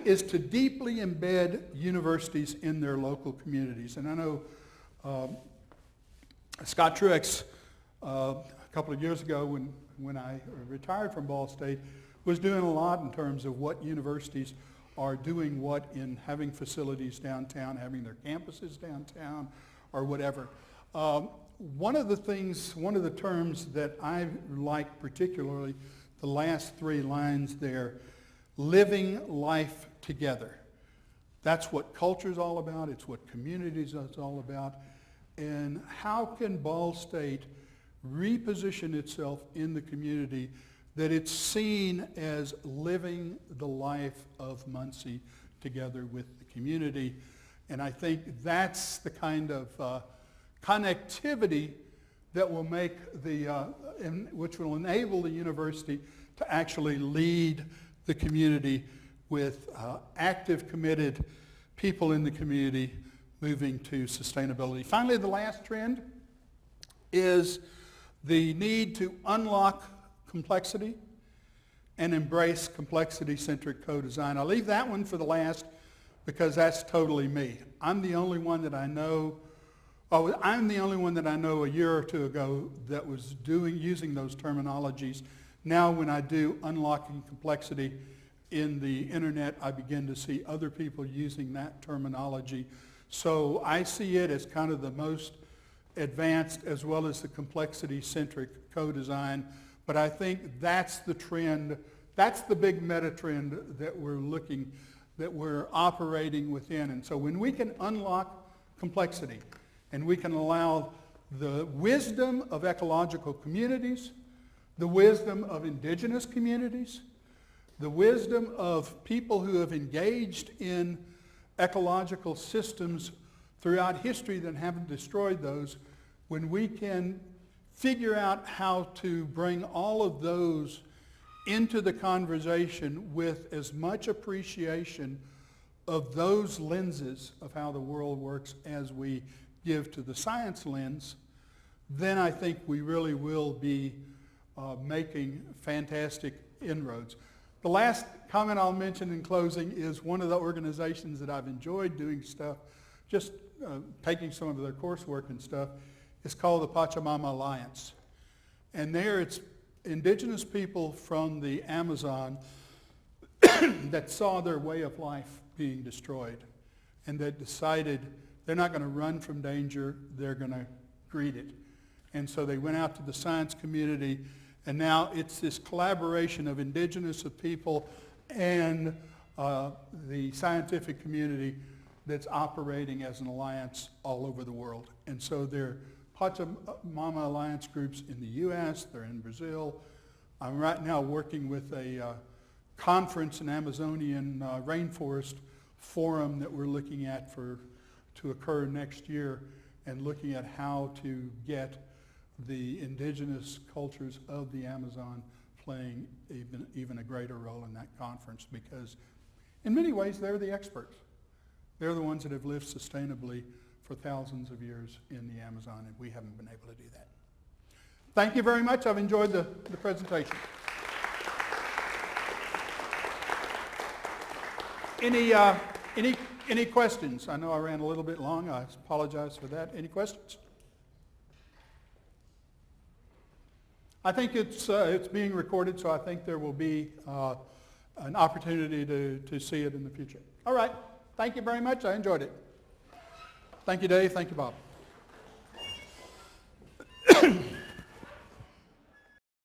is to deeply embed universities in their local communities. And I know Scott Truex, a couple of years ago when I retired from Ball State, was doing a lot in terms of what universities are doing what in having facilities downtown, having their campuses downtown, or whatever. One of the terms that I like particularly, the last 3 lines there, living life together. That's what culture is all about. It's what communities is all about. And how can Ball State reposition itself in the community that it's seen as living the life of Muncie together with the community? And I think that's the kind of connectivity that will make which will enable the university to actually lead the community with active, committed people in the community moving to sustainability. Finally, the last trend is the need to unlock complexity and embrace complexity-centric co-design. I'll leave that one for the last because that's totally me. I'm the only one that I know a year or two ago that was using those terminologies. Now when I do unlocking complexity in the internet, I begin to see other people using that terminology. So I see it as kind of the most advanced as well as the complexity-centric co-design. But I think that's the trend, that's the big meta trend that we're operating within. And so when we can unlock complexity and we can allow the wisdom of ecological communities, the wisdom of indigenous communities, the wisdom of people who have engaged in ecological systems throughout history that haven't destroyed those, when we can figure out how to bring all of those into the conversation with as much appreciation of those lenses of how the world works as we give to the science lens, then I think we really will be making fantastic inroads. The last comment I'll mention in closing is one of the organizations that I've enjoyed doing stuff, just taking some of their coursework and stuff, is called the Pachamama Alliance. And there it's indigenous people from the Amazon that saw their way of life being destroyed and that decided they're not going to run from danger, they're going to greet it. And so they went out to the science community, and now it's this collaboration of indigenous people and the scientific community that's operating as an alliance all over the world. And so there are Pachamama Alliance groups in the U.S., they're in Brazil. I'm right now working with a conference, an Amazonian rainforest forum that we're looking at to occur next year, and looking at how to get the indigenous cultures of the Amazon playing even a greater role in that conference, because in many ways they're the experts. They're the ones that have lived sustainably for thousands of years in the Amazon, and we haven't been able to do that. Thank you very much. I've enjoyed the presentation. Any questions? I know I ran a little bit long. I apologize for that. Any questions? I think it's being recorded, so I think there will be an opportunity to see it in the future. All right. Thank you very much. I enjoyed it. Thank you, Dave. Thank you, Bob.